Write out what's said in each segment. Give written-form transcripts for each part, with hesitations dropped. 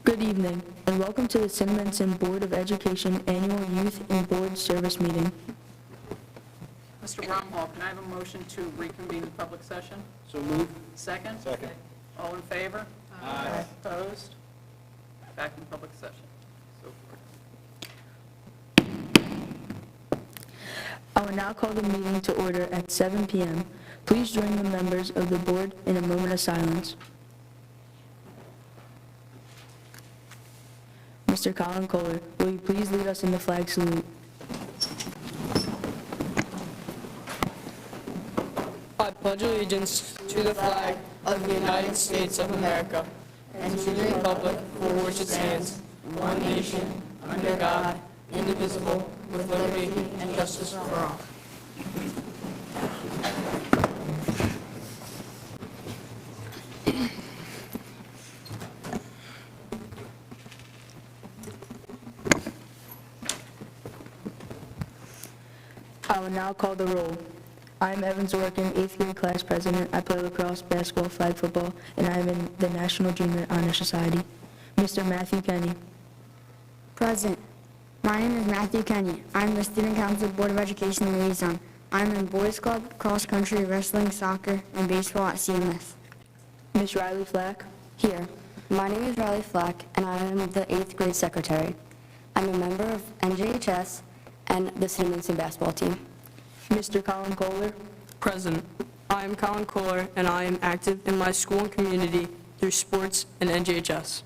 Good evening, and welcome to the Cinnaminson Board of Education Annual Youth and Board Service Meeting. Mr. Bromhall, can I have a motion to reconvene the public session? So moved. Second? Second. All in favor? Aye. Opposed? Back in public session. So I will now call the meeting to order at 7 p.m. Please join the members of the board in a moment of silence. Mr. Colin Kohler, will you please lead us in the flag salute? I pledge allegiance to the flag of the United States of America and to the republic for which it stands, one nation, under God, indivisible, with liberty and justice for all. I will now call the roll. I am Evan Zorkin, 8th grade class president. I play lacrosse, basketball, flag football, and I am in the National Junior Honor Society. Mr. Matthew Kenny. Present. My name is Matthew Kenny. I'm the Student Council Board of Education Liaison. I'm in Boys Club, cross country, wrestling, soccer, and baseball at CMS. Ms. Riley Flack. Here. My name is Riley Flack, and I am the 8th grade secretary. I'm a member of NJHS and the Cinnaminson basketball team. Mr. Colin Kohler. Present. I am Colin Kohler, and I am active in my school and community through sports and NJHS.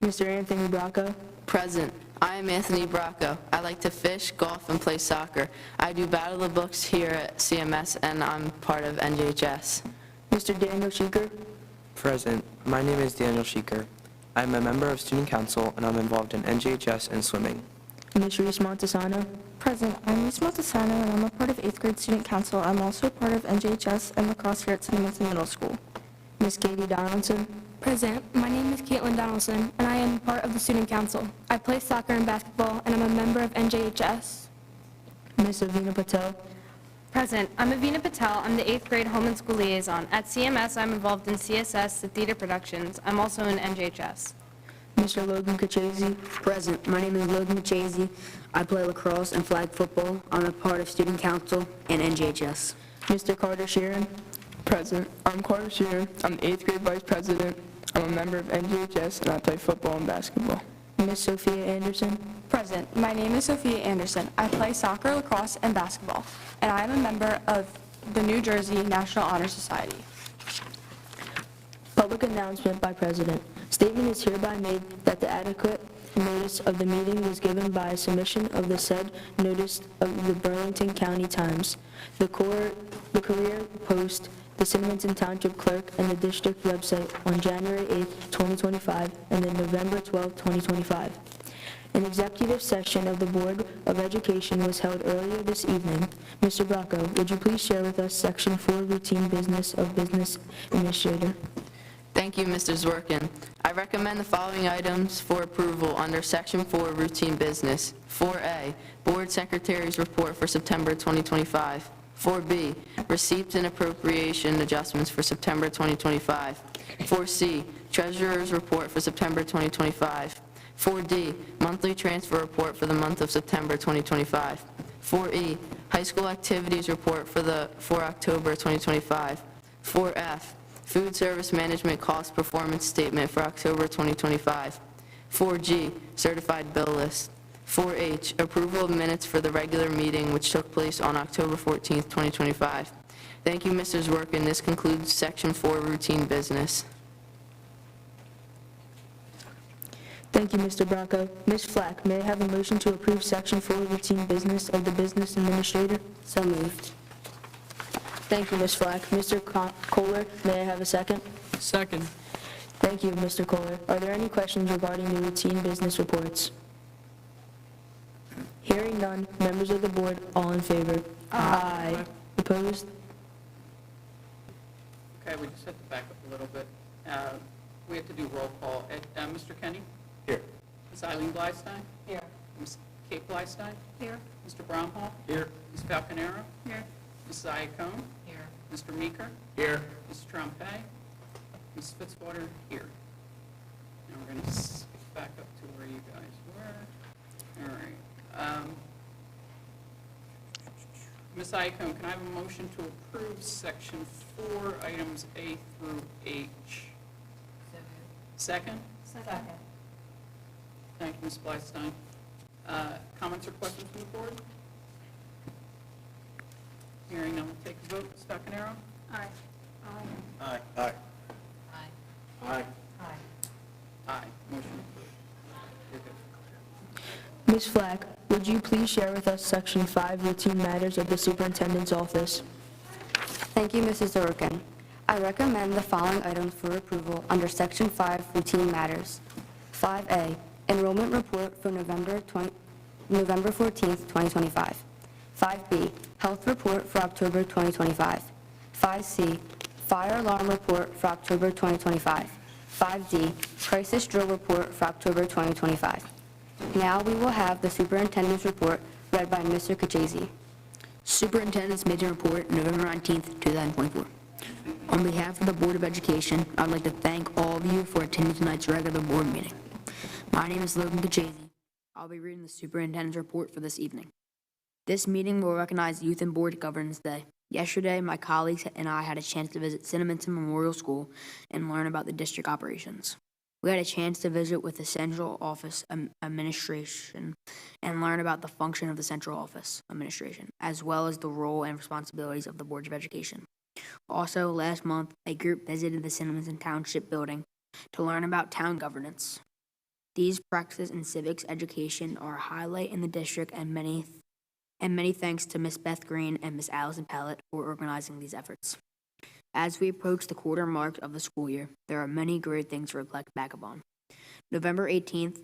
Mr. Anthony Bracco. Present. I am Anthony Bracco. I like to fish, golf, and play soccer. I do Battle of the Books here at CMS, and I'm part of NJHS. Mr. Daniel Sheeker. Present. My name is Daniel Sheeker. I'm a member of Student Council, and I'm involved in NJHS and swimming. Ms. Reese Montesano. Present. I'm Reese Montesano, and I'm a part of 8th grade Student Council. I'm also part of NJHS and lacrosse here at Cinnaminson Middle School. Ms. Katie Donaldson. Present. My name is Caitlin Donaldson, and I am part of the Student Council. I play soccer and basketball, and I'm a member of NJHS. Ms. Avina Patel. Present. I'm Avina Patel. I'm the 8th grade home and school liaison. At CMS, I'm involved in CSS, the theater productions. I'm also in NJHS. Mr. Logan Kachese. Present. My name is Logan Kachese. I play lacrosse and flag football. I'm a part of Student Council and NJHS. Mr. Carter Sheeran. Present. I'm Carter Sheeran. I'm the 8th grade vice president. I'm a member of NJHS, and I play football and basketball. Ms. Sophia Anderson. Present. My name is Sophia Anderson. I play soccer, lacrosse, and basketball, and I am a member of the New Jersey National Honor Society. Public announcement by President. Statement is hereby made that the adequate notice of the meeting was given by submission of the said notice of the Burlington County Times, the Courier Post, the Cinnaminson Township Clerk, and the district website on January 8, 2025, and then November 12, 2025. An executive session of the Board of Education was held earlier this evening. Mr. Bracco, would you please share with us Section 4 routine business of Business Administrator? Thank you, Mr. Zwerkin. I recommend the following items for approval under Section 4 routine business. 4A, Board Secretary's report for September 2025. 4B, receipts and appropriation adjustments for September 2025. 4C, Treasurer's report for September 2025. 4D, monthly transfer report for the month of September 2025. 4E, high school activities report for October 2025. 4F, food service management cost performance statement for October 2025. 4G, certified bill list. 4H, approval of minutes for the regular meeting which took place on October 14th, 2025. Thank you, Mr. Zwerkin. This concludes Section 4 routine business. Thank you, Mr. Bracco. Ms. Flack, may I have a motion to approve Section 4 routine business of the Business Administrator? So moved. Thank you, Ms. Flack. Mr. Kohler, may I have a second? Second. Thank you, Mr. Kohler. Are there any questions regarding the routine business reports? Hearing none, members of the board, all in favor? Aye. Opposed? Okay, we just have to back up a little bit. We have to do roll call. Mr. Kenny? Here. Ms. Eileen Blystein? Here. Ms. Kate Blystein? Here. Mr. Bromhall? Here. Ms. Falconero? Here. Ms. Iacone? Here. Mr. Meeker? Here. Mr. Trompe? Ms. Fitzwater, here. Now we're going to skip back up to where you guys were. All right. Ms. Iacone, can I have a motion to approve Section 4, items A through H? Second? Second. Thank you, Ms. Blystein. Comments or questions from the board? Hearing none, we'll take a vote. Ms. Falconero? Aye. Aye. Aye. Aye. Aye. Motion approved. You're good. Ms. Flack, would you please share with us Section 5 routine matters of the superintendent's office? Thank you, Mrs. Zerkin. I recommend the following items for approval under Section 5 Routine Matters. 5A, Enrollment Report for November 14th, 2025. 5B, Health Report for October 2025. 5C, Fire Alarm Report for October 2025. 5D, Crisis Drill Report for October 2025. Now we will have the Superintendent's Report read by Mr. Kachese. Superintendent's Midterm Report, November 19th, 2024. On behalf of the Board of Education, I'd like to thank all of you for attending tonight's regular board meeting. My name is Logan Kachese. I'll be reading the Superintendent's Report for this evening. This meeting will recognize Youth and Board Governance Day. Yesterday, my colleagues and I had a chance to visit Cinnaminson Memorial School and learn about the district operations. We had a chance to visit with the Central Office Administration and learn about the function of the Central Office Administration, as well as the role and responsibilities of the Board of Education. Also, last month, a group visited the Cinnaminson Township building to learn about town governance. These practices in civics education are a highlight in the district, and many thanks to Miss Beth Green and Miss Allison Pallett for organizing these efforts. As we approach the quarter mark of the school year, there are many great things to reflect back upon. November 18th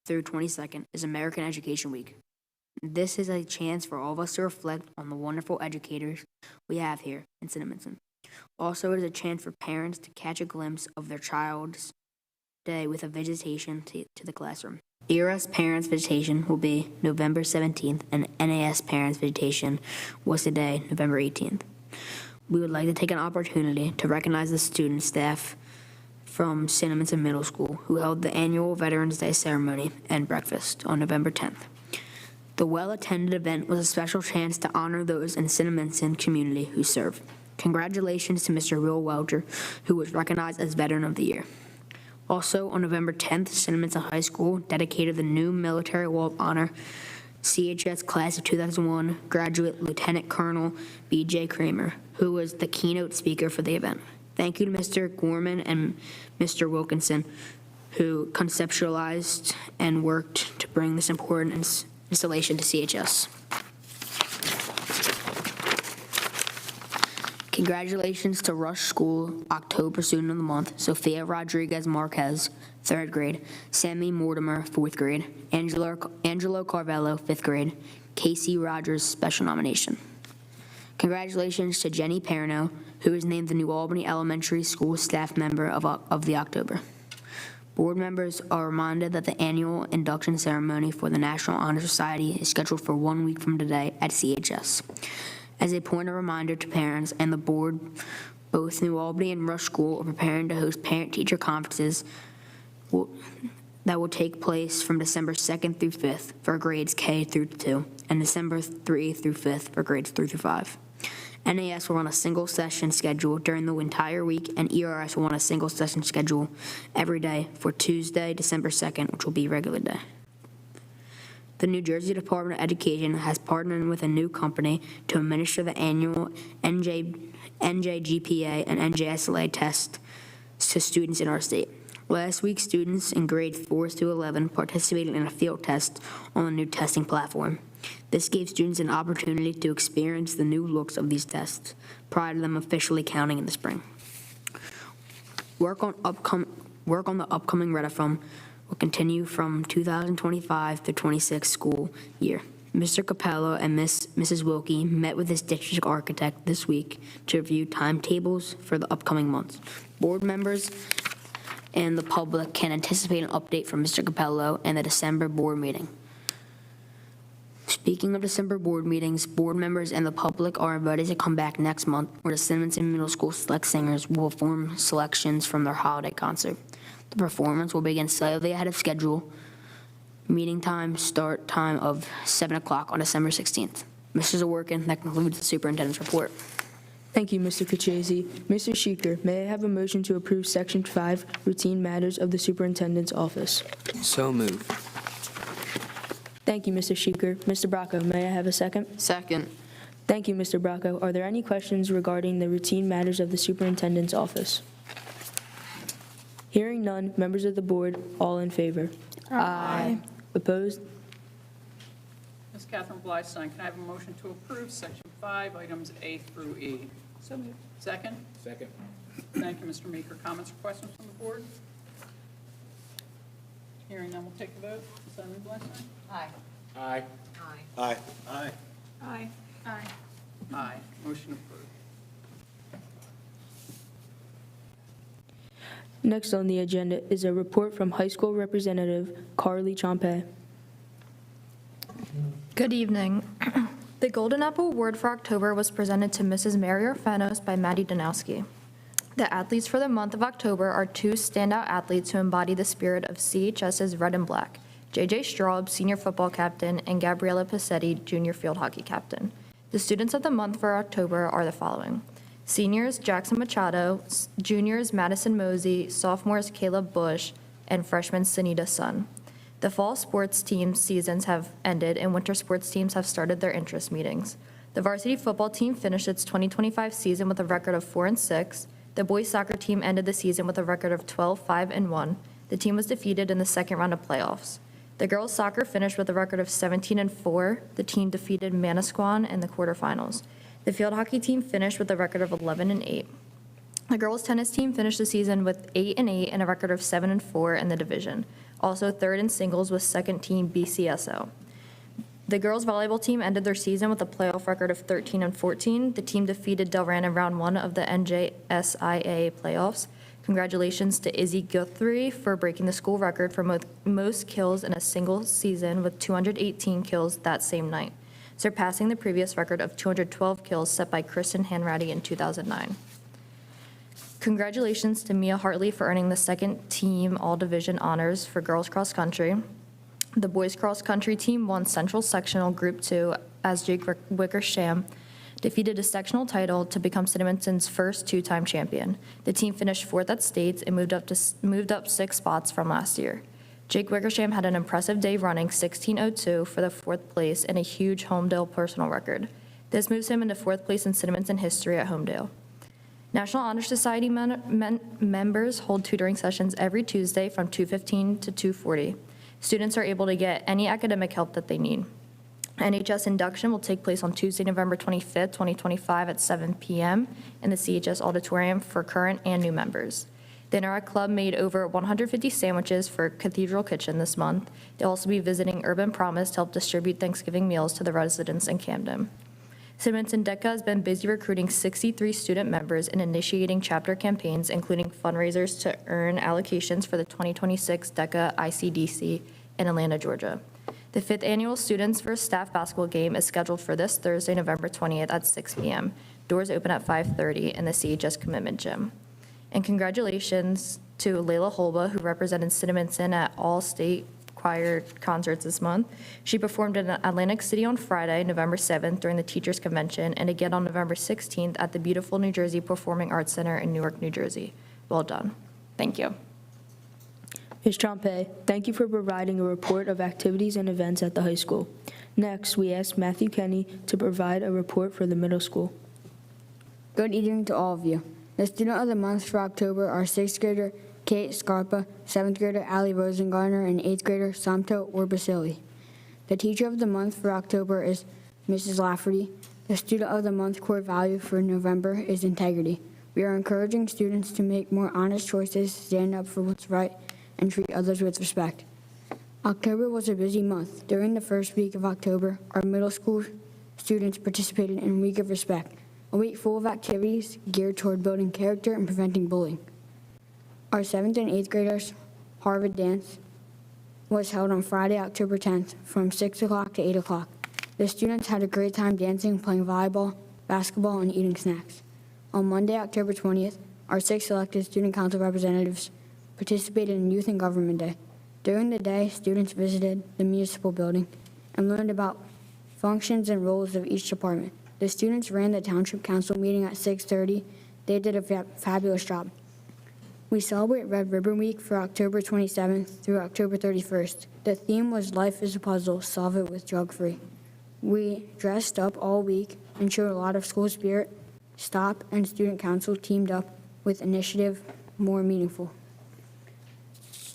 through 22nd is American Education Week. This is a chance for all of us to reflect on the wonderful educators we have here in Cinnaminson. Also, it is a chance for parents to catch a glimpse of their child's day with a visitation to the classroom. ERS Parents Visitation will be November 17th, and NAS Parents Visitation was today, November 18th. We would like to take an opportunity to recognize the student staff from Cinnaminson Middle School who held the annual Veterans Day ceremony and breakfast on November 10th. The well-attended event was a special chance to honor those in Cinnaminson community who serve. Congratulations to Mr. Will Welcher, who was recognized as Veteran of the Year. Also, on November 10th, Cinnaminson High School dedicated the new Military Wall of Honor CHS Class of 2001 graduate Lieutenant Colonel B.J. Kramer, who was the keynote speaker for the event. Thank you to Mr. Gorman and Mr. Wilkinson, who conceptualized and worked to bring this important installation to CHS. Congratulations to Rush School October Student of the Month, Sophia Rodriguez Marquez, 3rd grade, Sammy Mortimer, 4th grade, Angelo Carvello, 5th grade, Casey Rogers, special nomination. Congratulations to Jenny Perno, who was named the New Albany Elementary School staff member of the October. Board members are reminded that the annual induction ceremony for the National Honor Society is scheduled for 1 week from today at CHS. As a point of reminder to parents and the board, both New Albany and Rush School are preparing to host parent-teacher conferences that will take place from December 2nd through 5th for grades K through 2 and December 3 through 5th for grades 3 through 5. NAS will run a single session schedule during the entire week, and ERS will run a single session schedule every day for Tuesday, December 2nd, which will be regular day. The New Jersey Department of Education has partnered with a new company to administer the annual NJGPA and NJSLA tests to students in our state. Last week, students in grades 4 through 11 participated in a field test on the new testing platform. This gave students an opportunity to experience the new looks of these tests prior to them officially counting in the spring. Work on the upcoming Redathon will continue from 2025 to 26 school year. Mr. Capello and Mrs. Wilkie met with his district architect this week to review timetables for the upcoming months. Board members and the public can anticipate an update from Mr. Capello in the December board meeting. Speaking of December board meetings, board members and the public are invited to come back next month where the Cinnaminson Middle School Select Singers will perform selections from their holiday concert. The performance will begin slightly ahead of schedule. Meeting time, start time of 7 o'clock on December 16th. Mr. Zaworkin, that concludes the superintendent's report. Thank you, Mr. Kachese. Mr. Sheeker, may I have a motion to approve Section 5 routine matters of the superintendent's office? So moved. Thank you, Mr. Sheeker. Mr. Bracco, may I have a second? Second. Thank you, Mr. Bracco. Are there any questions regarding the routine matters of the superintendent's office? Hearing none, members of the board, all in favor? Aye. Opposed? Ms. Catherine Blystein, can I have a motion to approve Section 5, items A through E? So moved. Second? Second. Thank you, Mr. Meeker. Comments or questions from the board? Hearing none, we'll take a vote. Ms. Catherine Blystein? Aye. Aye. Aye. Aye. Aye. Aye. Aye. Motion approved. Next on the agenda is a report from High School Representative Carly Chompay. Good evening. The Golden Apple Award for October was presented to Mrs. Mary Orfanos by Maddie Danowski. The athletes for the month of October are two standout athletes who embody the spirit of CHS's Red and Black, J.J. Straub, senior football captain, and Gabriella Passetti, junior field hockey captain. The students of the month for October are the following: seniors Jackson Machado, juniors Madison Mosey, sophomores Caleb Bush, and freshman Sunita Sun. The fall sports team seasons have ended and winter sports teams have started their interest meetings. The varsity football team finished its 2025 season with a record of 4-6. The boys soccer team ended the season with a record of 12-5-1. The team was defeated in the second round of playoffs. The girls soccer finished with a record of 17-4. The team defeated Manasquan in the quarterfinals. The field hockey team finished with a record of 11-8. The girls tennis team finished the season with 8-8 and a record of 7-4 in the division. Also third in singles was second team BCSO. The girls volleyball team ended their season with a playoff record of 13-14. The team defeated Delran in round 1 of the NJSIA playoffs. Congratulations to Izzy Guthrie for breaking the school record for most kills in a single season with 218 kills that same night, surpassing the previous record of 212 kills set by Kristen Hanratty in 2009. Congratulations to Mia Hartley for earning the second team all-division honors for girls cross country. The boys cross country team won Central Sectional Group 2 as Jake Wickersham defeated a sectional title to become Cinnaminson's first two-time champion. The team finished fourth at states and moved up 6 spots from last year. Jake Wickersham had an impressive day running 16:02 for the 4th place and a huge Homedale personal record. This moves him into 4th place in Cinnaminson history at Homedale. National Honor Society members hold tutoring sessions every Tuesday from 2:15 to 2:40. Students are able to get any academic help that they need. NHS induction will take place on Tuesday, November 25th, 2025 at 7 p.m. in the CHS auditorium for current and new members. The Interact Club made over 150 sandwiches for Cathedral Kitchen this month. They'll also be visiting Urban Promise to help distribute Thanksgiving meals to the residents in Camden. Cinnaminson DECA has been busy recruiting 63 student members and initiating chapter campaigns, including fundraisers to earn allocations for the 2026 DECA ICDC in Atlanta, Georgia. The 5th annual Students vs. Staff basketball game is scheduled for this Thursday, November 20th at 6 p.m. Doors open at 5:30 in the CHS Commitment Gym. And congratulations to Layla Holba, who represented Cinnaminson at all state choir concerts this month. She performed in Atlantic City on Friday, November 7th during the Teachers Convention, and again on November 16th at the beautiful New Jersey Performing Arts Center in Newark, New Jersey. Well done. Thank you. Ms. Chompay, thank you for providing a report of activities and events at the high school. Next, we ask Matthew Kenny to provide a report for the middle school. Good evening to all of you. The student of the month for October are 6th grader Kate Scarpa, 7th grader Allie Rosengartner, and 8th grader Samto Orbasili. The teacher of the month for October is Mrs. Lafferty. The student of the month core value for November is integrity. We are encouraging students to make more honest choices, stand up for what's right, and treat others with respect. October was a busy month. During the first week of October, our middle school students participated in Week of Respect, a week full of activities geared toward building character and preventing bullying. Our 7th and 8th graders' Harvard dance was held on Friday, October 10th from 6 o'clock to 8 o'clock. The students had a great time dancing, playing volleyball, basketball, and eating snacks. On Monday, October 20th, our 6 elected student council representatives participated in Youth and Government Day. During the day, students visited the municipal building and learned about functions and roles of each department. The students ran the township council meeting at 6:30. They did a fabulous job. We celebrate Red Ribbon Week for October 27th through October 31st. The theme was Life is a Puzzle, Solve It with Drug-Free. We dressed up all week and showed a lot of school spirit. STOP and Student Council teamed up with Initiative More Meaningful.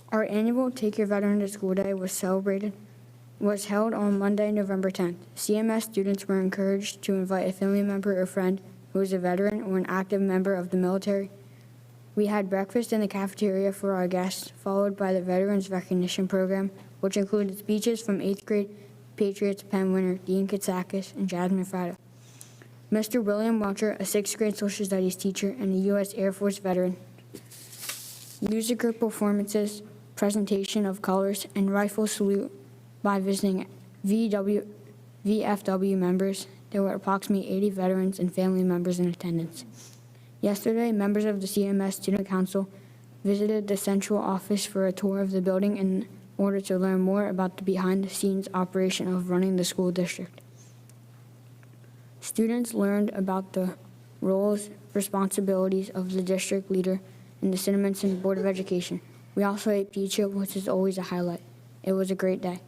Our annual Take Your Veteran to School Day was held on Monday, November 10th. CMS students were encouraged to invite a family member or friend who is a veteran or an active member of the military. We had breakfast in the cafeteria for our guests, followed by the Veterans Recognition Program, which included speeches from 8th grade Patriots Pen winner Dean Katsakis and Jasmine Frado. Mr. William Welcher, a 6th grade social studies teacher and a U.S. Air Force veteran. Music group performances, presentation of colors, and rifle salute by visiting VFW members. There were approximately 80 veterans and family members in attendance. Yesterday, members of the CMS Student Council visited the central office for a tour of the building in order to learn more about the behind-the-scenes operation of running the school district. Students learned about the roles, responsibilities of the district leader in the Cinnaminson Board of Education. We also ate pizza, which is always a highlight. It was a great day.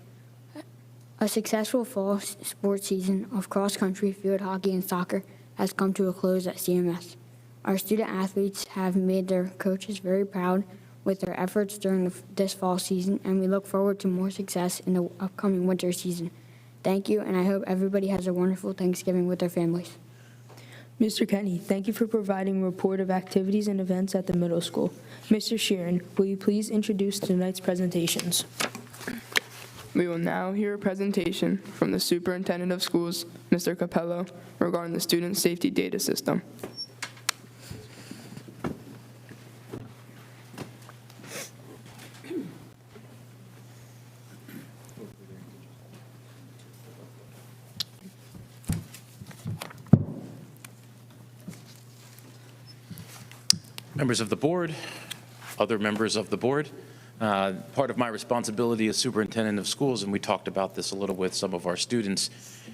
A successful fall sports season of cross-country, field hockey, and soccer has come to a close at CMS. Our student athletes have made their coaches very proud with their efforts during this fall season, and we look forward to more success in the upcoming winter season. Thank you, and I hope everybody has a wonderful Thanksgiving with their families. Mr. Kenny, thank you for providing a report of activities and events at the middle school. Mr. Sheeran, will you please introduce tonight's presentations? We will now hear a presentation from the Superintendent of Schools, Mr. Capello, regarding the Student Safety Data System. Members of the board, other members of the board, part of my responsibility as superintendent of schools, and we talked about this a little with some of our students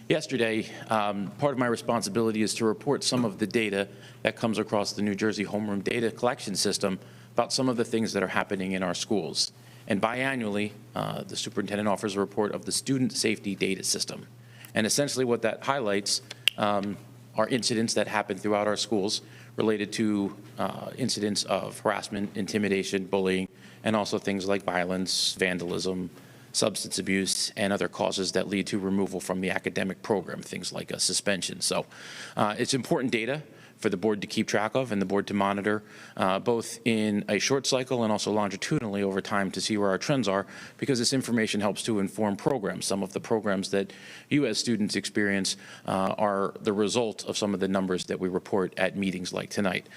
yesterday, part of my responsibility is to report some of the data that comes across the New Jersey homeroom data collection system about some of the things that are happening in our schools. And biannually, the superintendent offers a report of the Student Safety Data System. And essentially what that highlights are incidents that happen throughout our schools related to incidents of harassment, intimidation, bullying, and also things like violence, vandalism, substance abuse, and other causes that lead to removal from the academic program, things like a suspension. So it's important data for the board to keep track of and the board to monitor both in a short cycle and also longitudinally over time to see where our trends are, because this information helps to inform programs. Some of the programs that you as students experience are the result of some of the numbers that we report at meetings like tonight.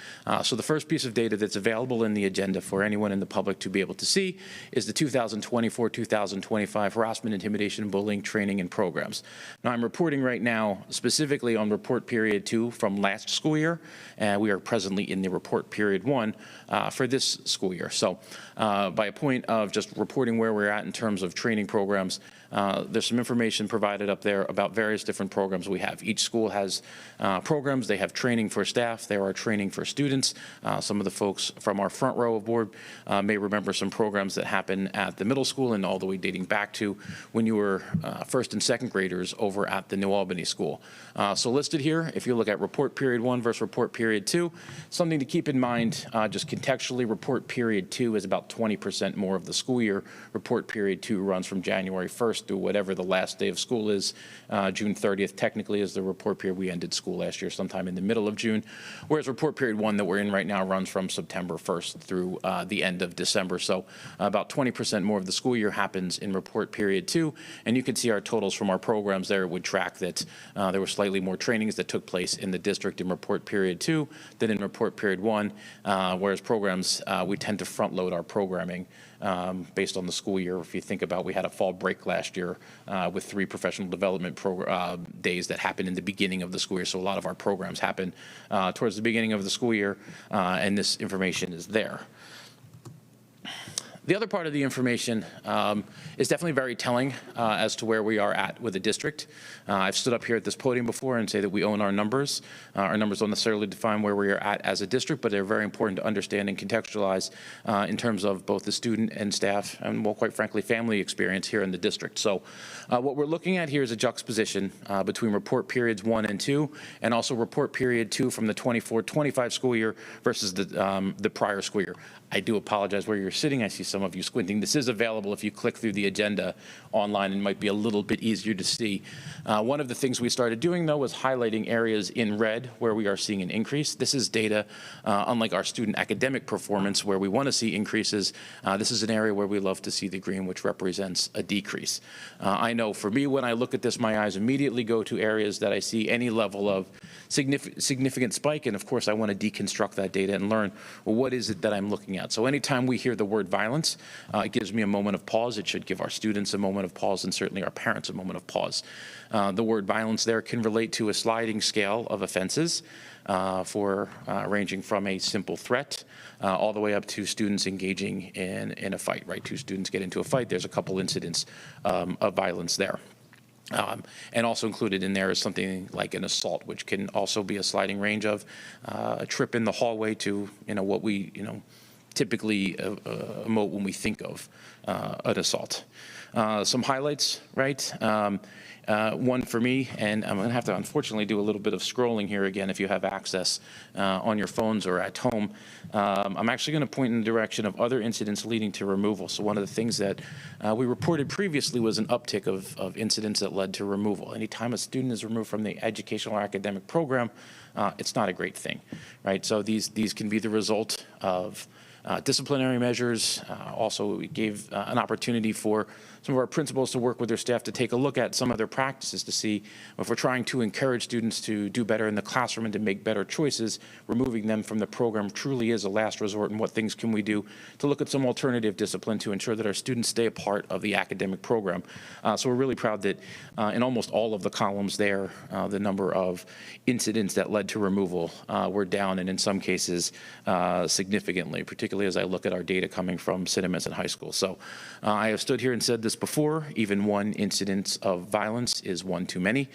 So the first piece of data that's available in the agenda for anyone in the public to be able to see is the 2024-2025 harassment, intimidation, bullying, training, and programs. Now I'm reporting right now specifically on report period 2 from last school year, and we are presently in the report period 1 for this school year. So by a point of just reporting where we're at in terms of training programs, there's some information provided up there about various different programs we have. Each school has programs. They have training for staff. There are training for students. Some of the folks from our front row of board may remember some programs that happen at the middle school and all the way dating back to when you were first and second graders over at the New Albany School. So listed here, if you look at report period 1 versus report period 2, something to keep in mind, just contextually, report period 2 is about 20% more of the school year. Report period 2 runs from January 1st through whatever the last day of school is. June 30th technically is the report period. We ended school last year sometime in the middle of June, whereas report period 1 that we're in right now runs from September 1st through the end of December. So about 20% more of the school year happens in report period 2, and you can see our totals from our programs there would track that there were slightly more trainings that took place in the district in report period period 2 than in report period 1, whereas programs, we tend to front load our programming based on the school year. If you think about, we had a fall break last year with 3 professional development days that happened in the beginning of the school year. So a lot of our programs happen towards the beginning of the school year, and this information is there. The other part of the information is definitely very telling as to where we are at with the district. I've stood up here at this podium before and say that we own our numbers. Our numbers don't necessarily define where we are at as a district, but they're very important to understand and contextualize in terms of both the student and staff and, well, quite frankly, family experience here in the district. So what we're looking at here is a juxtaposition between report periods 1 and 2, and also report period 2 from the 24-25 school year versus the prior school year. I do apologize where you're sitting. I see some of you squinting. This is available if you click through the agenda online, and might be a little bit easier to see. One of the things we started doing, though, was highlighting areas in red where we are seeing an increase. This is data, unlike our student academic performance, where we want to see increases. This is an area where we love to see the green, which represents a decrease. I know for me, when I look at this, my eyes immediately go to areas that I see any level of significant spike, and of course I want to deconstruct that data and learn, well, what is it that I'm looking at? So anytime we hear the word violence, it gives me a moment of pause. It should give our students a moment of pause, and certainly our parents a moment of pause. The word violence there can relate to a sliding scale of offenses ranging from a simple threat all the way up to students engaging in a fight, right? 2 students get into a fight, there's a couple incidents of violence there. And also included in there is something like an assault, which can also be a sliding range of a trip in the hallway to, what we, typically emote when we think of an assault. Some highlights, right? One for me, and I'm going to have to unfortunately do a little bit of scrolling here again if you have access on your phones or at home. I'm actually going to point in the direction of other incidents leading to removal. So one of the things that we reported previously was an uptick of incidents that led to removal. Anytime a student is removed from the educational or academic program, it's not a great thing, right? So these can be the result of disciplinary measures. Also, we gave an opportunity for some of our principals to work with their staff to take a look at some of their practices to see if we're trying to encourage students to do better in the classroom and to make better choices, removing them from the program truly is a last resort, and what things can we do to look at some alternative discipline to ensure that our students stay a part of the academic program. So we're really proud that in almost all of the columns there, the number of incidents that led to removal were down, and in some cases significantly, particularly as I look at our data coming from Cinnaminson High School. So I have stood here and said this before, even one incident of violence is one too many.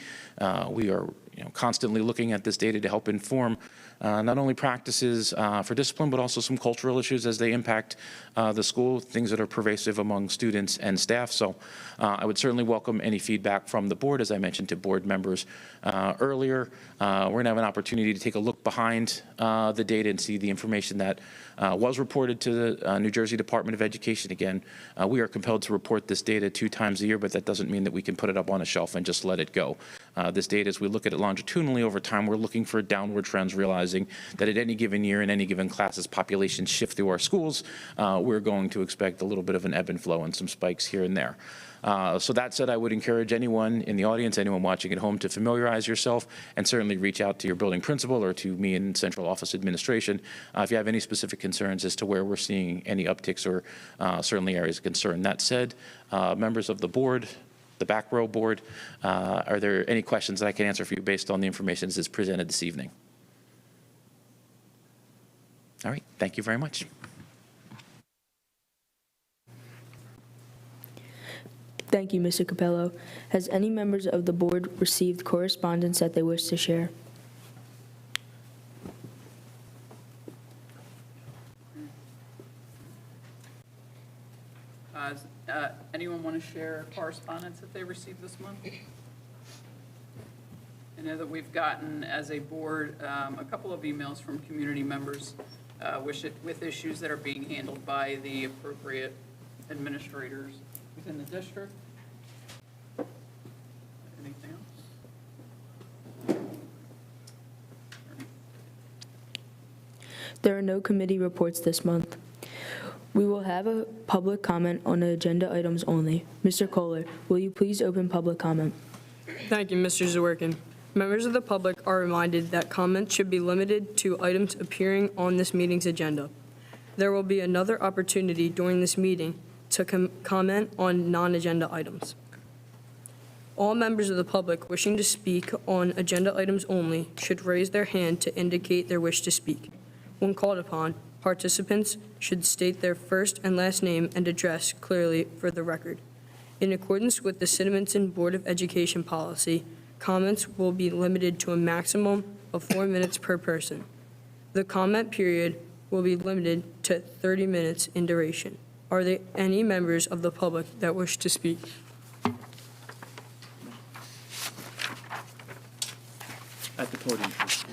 We are constantly looking at this data to help inform not only practices for discipline, but also some cultural issues as they impact the school, things that are pervasive among students and staff. So I would certainly welcome any feedback from the board, as I mentioned to board members earlier. We're going to have an opportunity to take a look behind the data and see the information that was reported to the New Jersey Department of Education. Again, we are compelled to report this data 2 times a year, but that doesn't mean that we can put it up on a shelf and just let it go. This data, as we look at it longitudinally over time, we're looking for downward trends, realizing that at any given year, in any given class, as populations shift through our schools, we're going to expect a little bit of an ebb and flow and some spikes here and there. So that said, I would encourage anyone in the audience, anyone watching at home, to familiarize yourself and certainly reach out to your building principal or to me in central office administration if you have any specific concerns as to where we're seeing any upticks or certainly areas of concern. That said, members of the board, the back row board, are there any questions that I can answer for you based on the information as is presented this evening? All right, thank you very much. Thank you, Mr. Capello. Has any members of the board received correspondence that they wish to share? Anyone want to share correspondence that they received this month? I know that we've gotten, as a board, a couple of emails from community members with issues that are being handled by the appropriate administrators within the district. Anything else? There are no committee reports this month. We will have a public comment on the agenda items only. Mr. Kohler, will you please open public comment? Thank you, Mr. Zwerkin. Members of the public are reminded that comments should be limited to items appearing on this meeting's agenda. There will be another opportunity during this meeting to comment on non-agenda items. All members of the public wishing to speak on agenda items only should raise their hand to indicate their wish to speak. When called upon, participants should state their first and last name and address clearly for the record. In accordance with the Cinnaminson Board of Education policy, comments will be limited to a maximum of 4 minutes per person. The comment period will be limited to 30 minutes in duration. Are there any members of the public that wish to speak? At the podium, please.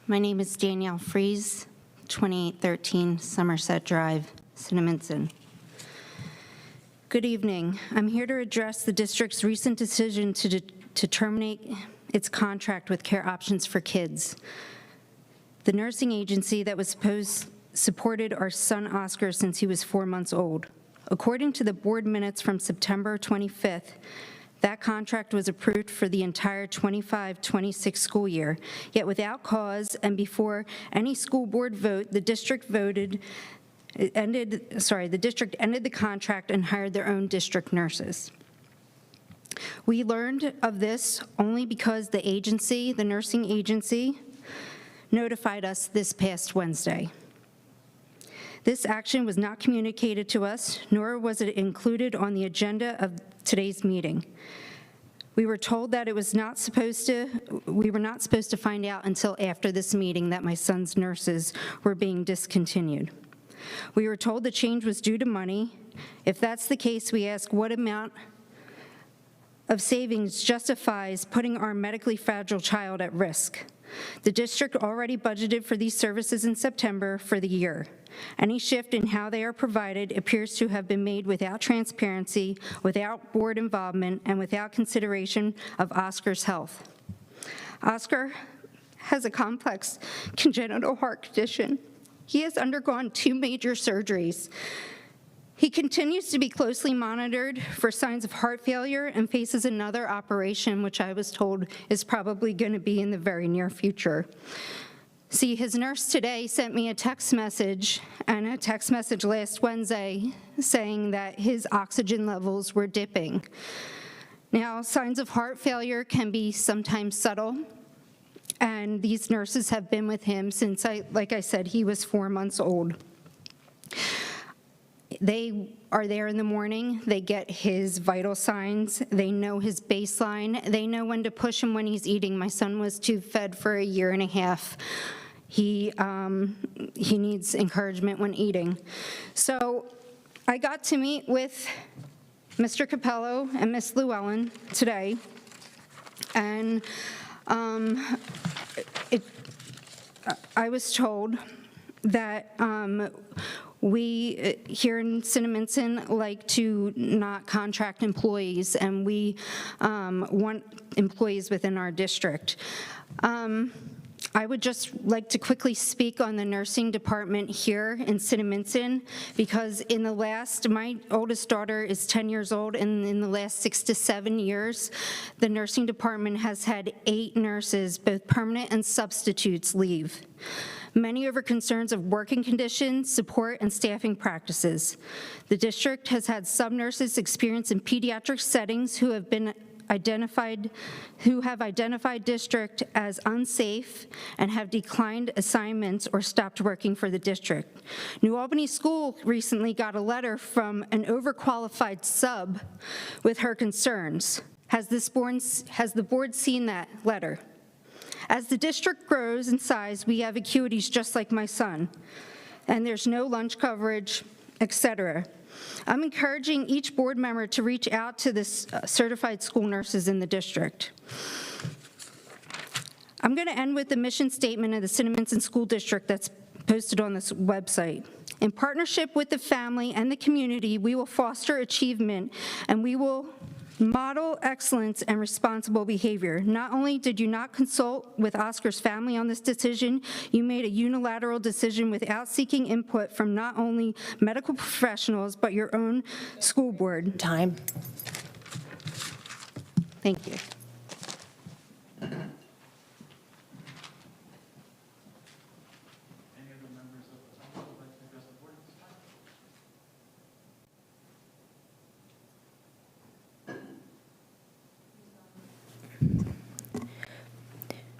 My name is Danielle Fries, 2813 Somerset Drive, Cinnaminson. Good evening. I'm here to address the district's recent decision to terminate its contract with Care Options for Kids. The nursing agency that was supported our son Oscar since he was 4 months old. According to the board minutes from September 25th, that contract was approved for the entire 25-26 school year, yet without cause and before any school board vote, the district ended the contract and hired their own district nurses. We learned of this only because the nursing agency, notified us this past Wednesday. This action was not communicated to us, nor was it included on the agenda of today's meeting. We were told that we were not supposed to find out until after this meeting that my son's nurses were being discontinued. We were told the change was due to money. If that's the case, we ask what amount of savings justifies putting our medically fragile child at risk. The district already budgeted for these services in September for the year. Any shift in how they are provided appears to have been made without transparency, without board involvement, and without consideration of Oscar's health. Oscar has a complex congenital heart condition. He has undergone 2 major surgeries. He continues to be closely monitored for signs of heart failure and faces another operation, which I was told is probably going to be in the very near future. See, his nurse today sent me a text message and a text message last Wednesday saying that his oxygen levels were dipping. Now, signs of heart failure can be sometimes subtle, and these nurses have been with him since, like I said, he was 4 months old. They are there in the morning, they get his vital signs, they know his baseline, they know when to push him when he's eating. My son was tube-fed for 1.5 years. He needs encouragement when eating. So I got to meet with Mr. Capello and Ms. Llewellyn today, and I was told that we here in Cinnaminson like to not contract employees, and we want employees within our district. I would just like to quickly speak on the nursing department here in Cinnaminson, because my oldest daughter is 10 years old, and in the last 6 to 7 years, the nursing department has had 8 nurses, both permanent and substitutes, leave. Many over concerns of working conditions, support, and staffing practices. The district has had some nurses experience in pediatric settings who have identified district as unsafe and have declined assignments or stopped working for the district. New Albany School recently got a letter from an overqualified sub with her concerns. Has the board seen that letter? As the district grows in size, we have acuities just like my son, and there's no lunch coverage, etc. I'm encouraging each board member to reach out to the certified school nurses in the district. I'm going to end with the mission statement of the Cinnaminson School District that's posted on this website. In partnership with the family and the community, we will foster achievement, and we will Model excellence and responsible behavior. Not only did you not consult with Oscar's family on this decision, you made a unilateral decision without seeking input from not only medical professionals, but your own school board. Time. Thank you.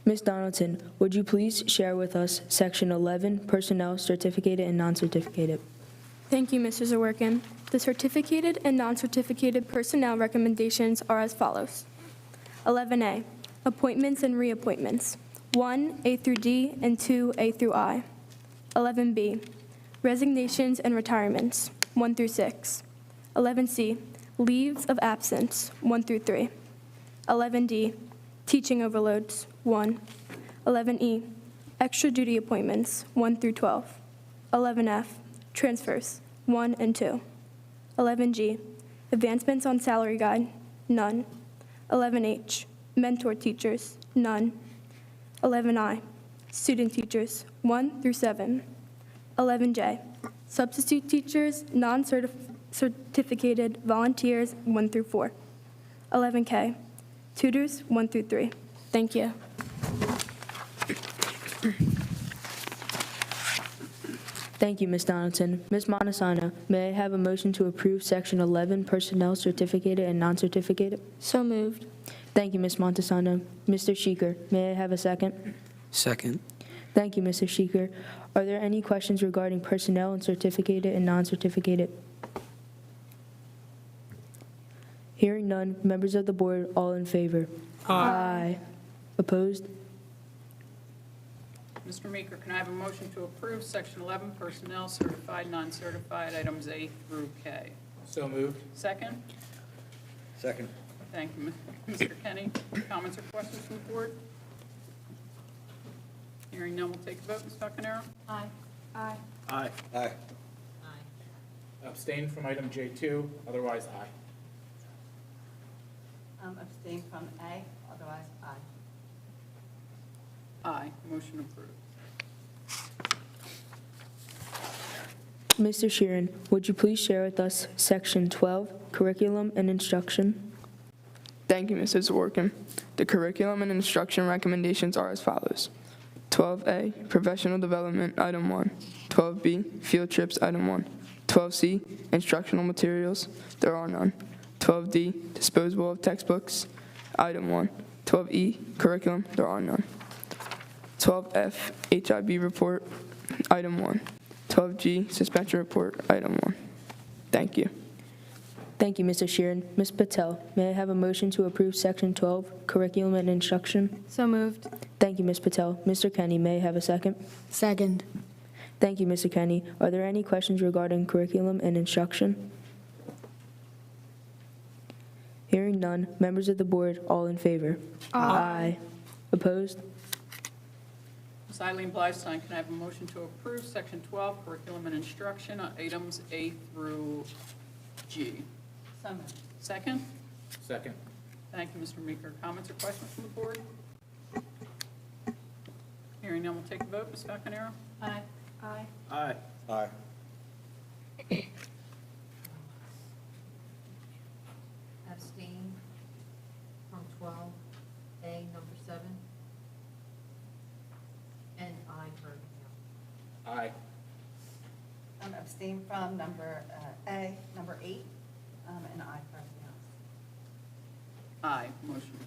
Ms. Donaldson, would you please share with us Section 11, Personnel, Certificated and Non-Certificated? Thank you, Mr. Zaworkin. The certificated and non-certificated personnel recommendations are as follows. 11A, appointments and reappointments. 1, A through D, and 2, A through I. 11B, resignations and retirements. 1 through 6. 11C, leaves of absence. 1 through 3. 11D, teaching overloads. 1. 11E, extra duty appointments. 1 through 12. 11F, transfers. 1 and 2. 11G, advancements on salary guide. None. 11H, mentor teachers. None. 11I, student teachers. 1 through 7. 11J, substitute teachers, non-certificated volunteers. 1 through 4. 11K, tutors. 1 through 3. Thank you. Thank you, Ms. Donaldson. Ms. Montesano, may I have a motion to approve Section 11, Personnel, Certificated and Non-Certificated? So moved. Thank you, Ms. Montesano. Mr. Sheeker, may I have a second? Second. Thank you, Mr. Sheeker. Are there any questions regarding personnel and certificated and non-certificated? Hearing none, members of the board, all in favor? Aye. Opposed? Mr. Meeker, can I have a motion to approve Section 11 Personnel, Certified, Non-Certified, items A through K? So moved. Second? Second. Thank you, Mr. Kenny. Comments or questions from the board? Hearing none, we'll take a vote. Ms. Falconero? Aye. Aye. Aye. Aye. Abstain from item J2, otherwise aye. Abstain from A, otherwise aye. Aye. Motion approved. Mr. Sheeran, would you please share with us Section 12, Curriculum and Instruction? Thank you, Mrs. Zaworkin. The curriculum and instruction recommendations are as follows. 12A, Professional Development, Item 1. 12B, Field Trips, Item 1. 12C, Instructional Materials, there are none. 12D, Disposal of Textbooks, Item 1. 12E, Curriculum, there are none. 12F, HIB Report, Item 1. 12G, Suspension Report, Item 1. Thank you. Thank you, Mr. Sheeran. Ms. Patel, may I have a motion to approve Section 12, Curriculum and Instruction? So moved. Thank you, Ms. Patel. Mr. Kenny, may I have a second? Second. Thank you, Mr. Kenny. Are there any questions regarding curriculum and instruction? Hearing none, members of the board, all in favor? Aye. Opposed? Ms. Eileen Blystein, can I have a motion to approve Section 12 Curriculum and Instruction, items A through G? So moved. Second? Second. Thank you, Mr. Meeker. Comments or questions from the board? Hearing none, we'll take a vote. Ms. Falconero? Aye. Aye. Aye. Aye. Abstain from 12A, number 7. And I for now. Aye. Abstain from number A, number 8, and I for everything else. Aye. Motion approved.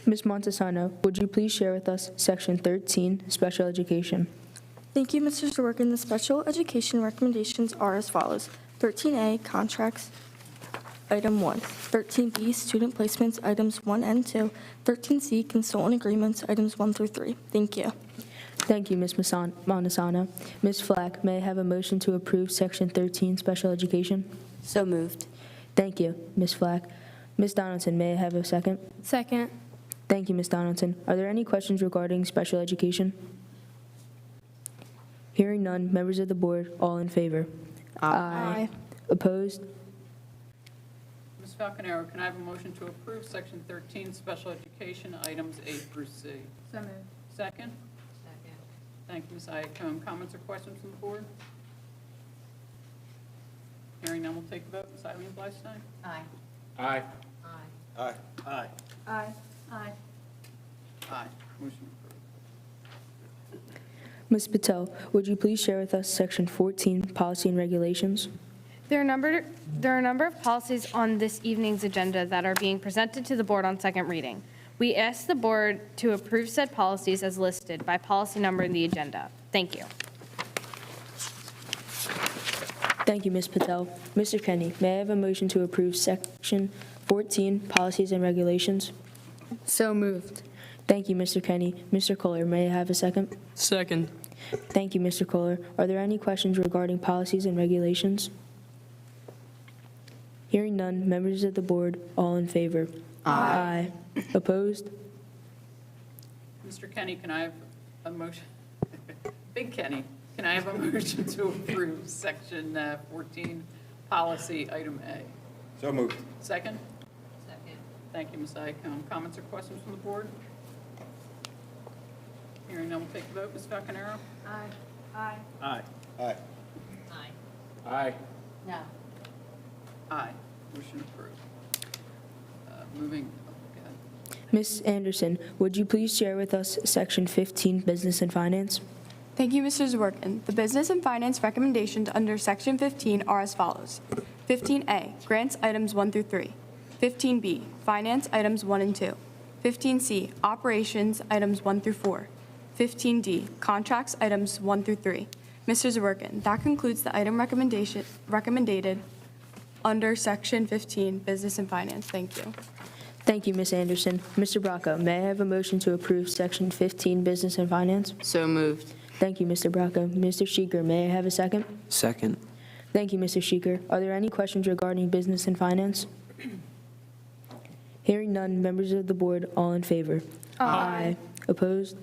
Ms. Montesano, would you please share with us Section 13, Special Education? Thank you, Mr. Zaworkin. The special education recommendations are as follows. 13A, contracts, item 1. 13B, student placements, items 1 and 2. 13C, consultant agreements, items 1 through 3. Thank you. Thank you, Ms. Montesano. Ms. Flack, may I have a motion to approve Section 13, Special Education? So moved. Thank you, Ms. Flack. Ms. Donaldson, may I have a second? Second. Thank you, Ms. Donaldson. Are there any questions regarding special education? Hearing none, members of the board, all in favor? Aye. Opposed? Falconero, can I have a motion to approve Section 13, Special Education, items A through C? So moved. Second? Second. Thank you, Ms. Iacone. Comments or questions from the board? Hearing none, we'll take the vote. Ms. Eileen Blystein? Aye. Aye. Aye. Aye. Aye. Aye. Aye. Aye. Motion approved. Ms. Patel, would you please share with us Section 14, Policy and Regulations? There are a number of policies on this evening's agenda that are being presented to the board on second reading. We ask the board to approve said policies as listed by policy number in the agenda. Thank you. Thank you, Ms. Patel. Mr. Kenny, may I have a motion to approve Section 14, Policies and Regulations? So moved. Thank you, Mr. Kenny. Mr. Kohler, may I have a second? Second. Thank you, Mr. Kohler. Are there any questions regarding policies and regulations? Hearing none, members of the board, all in favor? Aye. Opposed? Mr. Kenny, can I have a motion? Big Kenny, can I have a motion to approve Section 14, Policy, Item A? So moved. Second? Second. Thank you, Ms. Iacone. Comments or questions from the board? Hearing none, we'll take the vote. Ms. Falconero? Aye. Aye. Aye. Aye. Aye. Aye. No. Aye. Motion approved. Moving, go ahead. Ms. Anderson, would you please share with us Section 15, Business and Finance? Thank you, Mr. Zwerkin. The business and finance recommendations under Section 15 are as follows. 15A, grants items 1 through 3. 15B, finance items 1 and 2. 15C, operations items 1 through 4. 15D, contracts items 1 through 3. Mr. Zwerkin, that concludes the item recommended under Section 15, Business and Finance. Thank you. Thank you, Ms. Anderson. Mr. Bracco, may I have a motion to approve Section 15, Business and Finance? So moved. Thank you, Mr. Bracco. Mr. Sheeker, may I have a second? Second. Thank you, Mr. Sheeker. Are there any questions regarding business and finance? Hearing none, members of the board, all in favor? Aye. Opposed?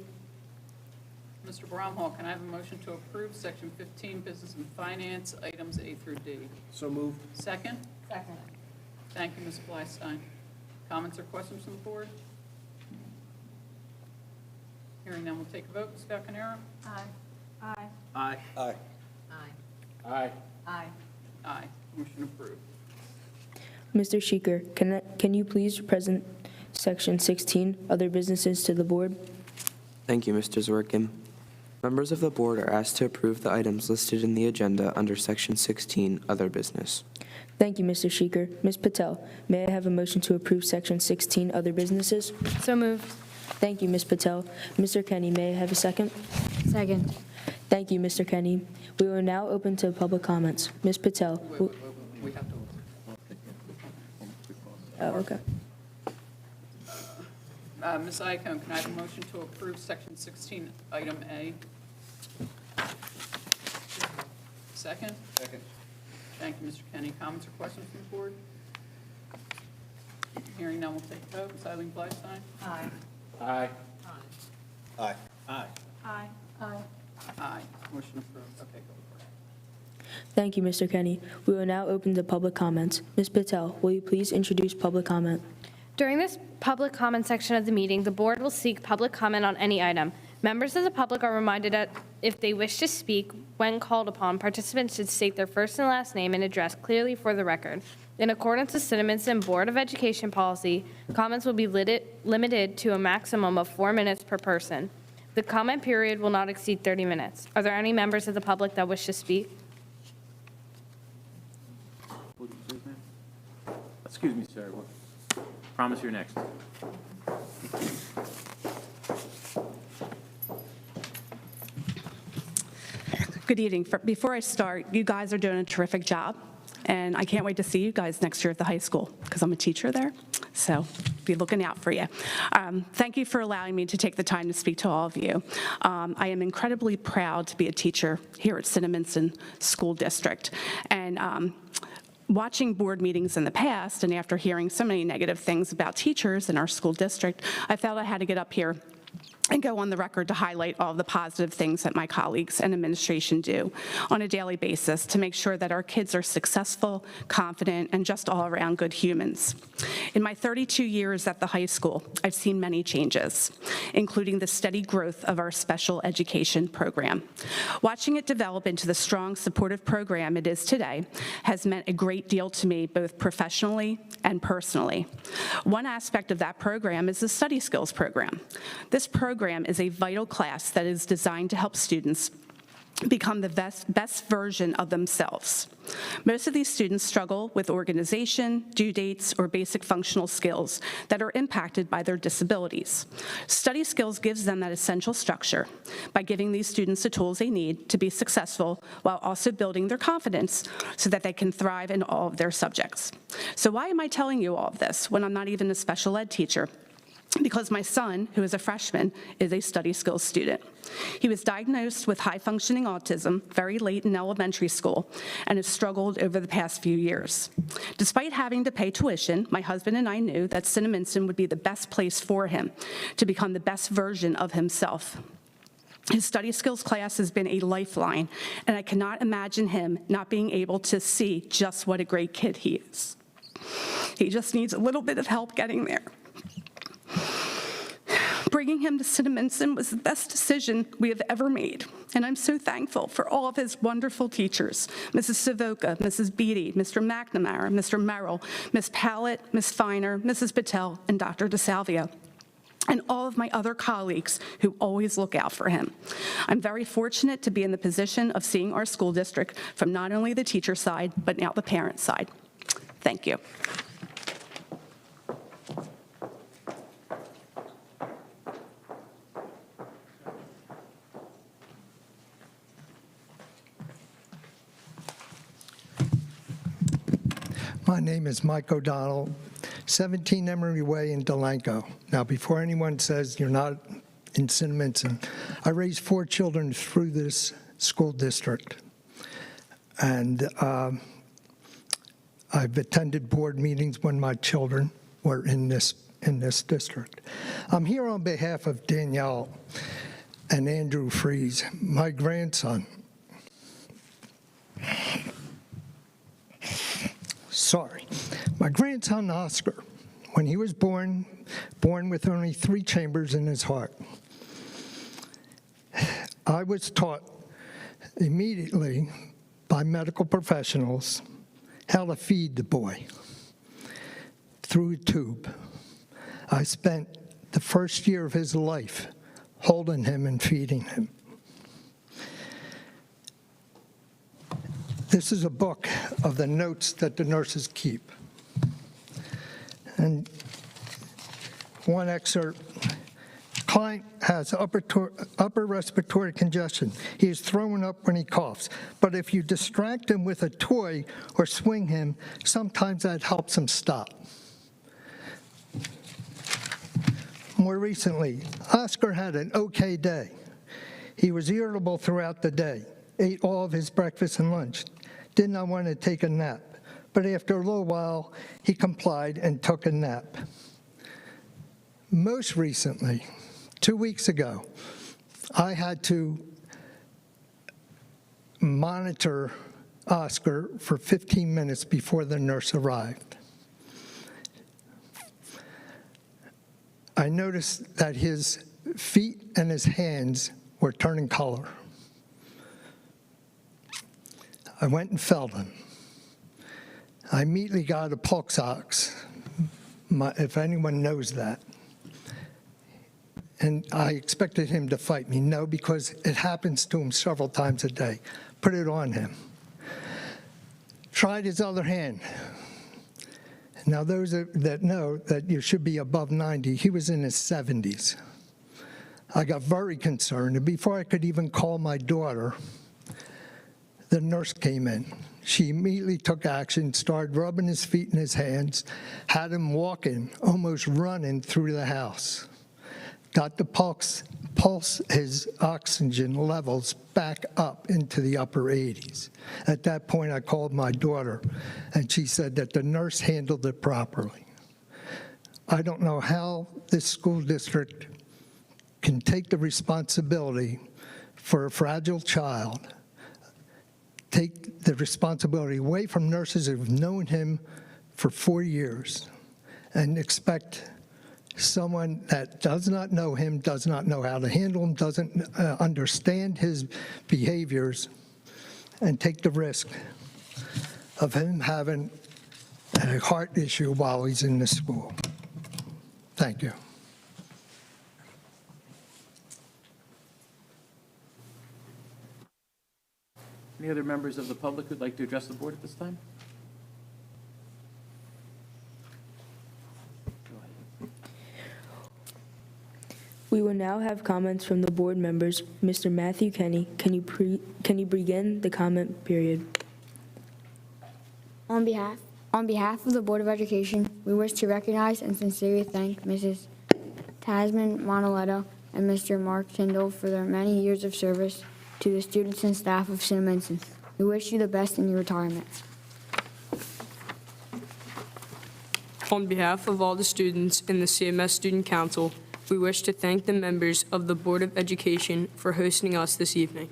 Mr. Bromhall, can I have a motion to approve Section 15, Business and Finance, items A through D? So moved. Second? Second. Thank you, Ms. Blystein. Comments or questions from the board? Hearing none, we'll take a vote. Ms. Falconero? Aye. Aye. Aye. Aye. Aye. Aye. Aye. Aye. Motion approved. Mr. Sheeker, can you please present Section 16, Other Businesses, to the board? Thank you, Mr. Zwerkin. Members of the board are asked to approve the items listed in the agenda under Section 16, Other Business. Thank you, Mr. Sheeker. Ms. Patel, may I have a motion to approve Section 16, Other Businesses? So moved. Thank you, Ms. Patel. Mr. Kenny, may I have a second? Second. Thank you, Mr. Kenny. We will now open to public comments. Ms. Patel. We have to. Oh, okay. Ms. Iacone, can I have a motion to approve Section 16, Item A? Second? Second. Thank you, Mr. Kenny. Comments or questions from the board? Hearing none, we'll take a vote. Ms. Eileen Blystein? Aye. Aye. Aye. Aye. Aye. Aye. Aye. Motion approved. Okay, go for it. Thank you, Mr. Kenny. We will now open to public comments. Ms. Patel, will you please introduce public comment? During this public comment section of the meeting, the board will seek public comment on any item. Members of the public are reminded that if they wish to speak, when called upon, participants should state their first and last name and address clearly for the record. In accordance with Cinnaminson Board of Education policy, comments will be limited to a maximum of 4 minutes per person. The comment period will not exceed 30 minutes. Are there any members of the public that wish to speak? Excuse me, sir. Promise you're next. Good evening. Before I start, you guys are doing a terrific job, and I can't wait to see you guys next year at the high school, because I'm a teacher there, so be looking out for you. Thank you for allowing me to take the time to speak to all of you. I am incredibly proud to be a teacher here at Cinnaminson School District, and watching board meetings in the past, and after hearing so many negative things about teachers in our school district, I felt I had to get up here and go on the record to highlight all the positive things that my colleagues and administration do on a daily basis to make sure that our kids are successful, confident, and just all around good humans. In my 32 years at the high school, I've seen many changes, including the steady growth of our special education program. Watching it develop into the strong, supportive program it is today has meant a great deal to me, both professionally and personally. One aspect of that program is the study skills program. This program is a vital class that is designed to help students become the best version of themselves. Most of these students struggle with organization, due dates, or basic functional skills that are impacted by their disabilities. Study skills gives them that essential structure by giving these students the tools they need to be successful while also building their confidence so that they can thrive in all of their subjects. So why am I telling you all of this when I'm not even a special ed teacher? Because my son, who is a freshman, is a study skills student. He was diagnosed with high-functioning autism very late in elementary school and has struggled over the past few years. Despite having to pay tuition, my husband and I knew that Cinnaminson would be the best place for him to become the best version of himself. His study skills class has been a lifeline, and I cannot imagine him not being able to see just what a great kid he is. He just needs a little bit of help getting there. Bringing him to Cinnaminson was the best decision we have ever made, and I'm so thankful for all of his wonderful teachers, Mrs. Savoca, Mrs. Beatty, Mr. McNamara, Mr. Merrill, Ms. Pallett, Ms. Feiner, Mrs. Patel, and Dr. DeSalvia, and all of my other colleagues who always look out for him. I'm very fortunate to be in the position of seeing our school district from not only the teacher side, but now the parent side. Thank you. My name is Mike O'Donnell, 17 Emery Way in Delanco. Now, before anyone says you're not in Cinnaminson, I raised 4 children through this school district. And I've attended board meetings when my children were in this district. I'm here on behalf of Danielle and Andrew Fries, my grandson. Sorry. My grandson, Oscar, when he was born with only 3 chambers in his heart. I was taught immediately by medical professionals how to feed the boy through a tube. I spent the first year of his life holding him and feeding him. This is a book of the notes that the nurses keep. And one excerpt, client has upper respiratory congestion. He is throwing up when he coughs. But if you distract him with a toy or swing him, sometimes that helps him stop. More recently, Oscar had an okay day. He was irritable throughout the day, ate all of his breakfast and lunch, did not want to take a nap. But after a little while, he complied and took a nap. Most recently, 2 weeks ago, I had to monitor Oscar for 15 minutes before the nurse arrived. I noticed that his feet and his hands were turning color. I went and felt him. I immediately got a pulse ox, if anyone knows that. And I expected him to fight me. No, because it happens to him several times a day. Put it on him. Tried his other hand. Now, those that know that you should be above 90, he was in his 70s. I got very concerned, and before I could even call my daughter, the nurse came in. She immediately took action, started rubbing his feet and his hands, had him walking, almost running through the house. Got the pulse, his oxygen levels back up into the upper 80s. At that point, I called my daughter, and she said that the nurse handled it properly. I don't know how this school district can take the responsibility for a fragile child, take the responsibility away from nurses who've known him for 4 years, and expect someone that does not know him, does not know how to handle him, doesn't understand his behaviors, and take the risk of him having a heart issue while he's in the school. Thank you. Any other members of the public who'd like to address the board at this time? We will now have comments from the board members. Mr. Matthew Kenny, can you begin the comment period? On behalf of the Board of Education, we wish to recognize and sincerely thank Mrs. Tasman Monaletto and Mr. Mark Tyndall for their many years of service to the students and staff of Cinnaminson. We wish you the best in your retirement. On behalf of all the students in the CMS Student Council, we wish to thank the members of the Board of Education for hosting us this evening.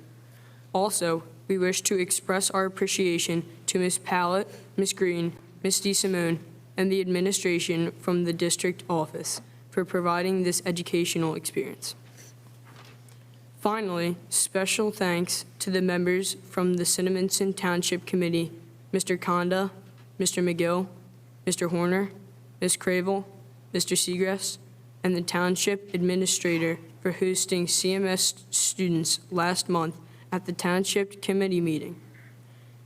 Also, we wish to express our appreciation to Ms. Pallett, Ms. Green, Ms. DeSimone, and the administration from the district office for providing this educational experience. Finally, special thanks to the members from the Cinnaminson Township Committee, Mr. Conda, Mr. McGill, Mr. Horner, Ms. Cravel, Mr. Seagrass, and the Township Administrator for hosting CMS students last month at the Township Committee meeting.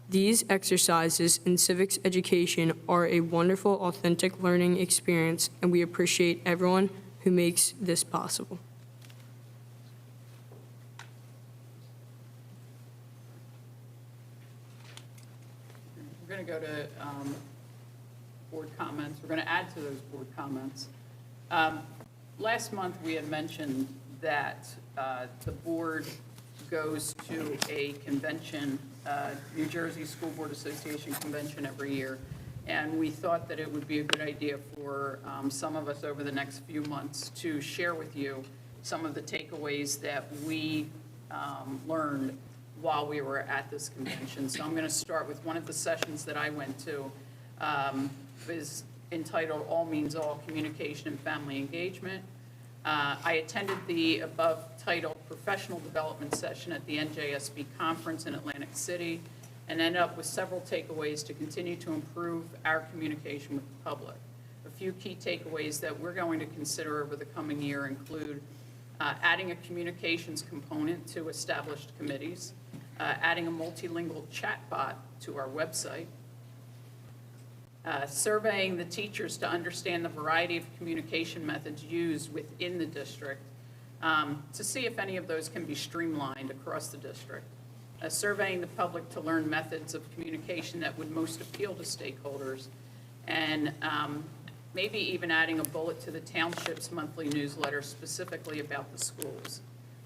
These exercises in civics education are a wonderful, authentic learning experience, and we appreciate everyone who makes this possible. We're going to go to board comments. We're going to add to those board comments. Last month, we had mentioned that the board goes to a convention, New Jersey School Board Association convention every year, and we thought that it would be a good idea for some of us over the next few months to share with you some of the takeaways that we learned while we were at this convention. So I'm going to start with one of the sessions that I went to. Is entitled All Means All, Communication and Family Engagement. I attended the above titled professional development session at the NJSB conference in Atlantic City and ended up with several takeaways to continue to improve our communication with the public. A few key takeaways that we're going to consider over the coming year include adding a communications component to established committees, adding a multilingual chatbot to our website, surveying the teachers to understand the variety of communication methods used within the district to see if any of those can be streamlined across the district, surveying the public to learn methods of communication that would most appeal to stakeholders, and maybe even adding a bullet to the township's monthly newsletter specifically about the schools.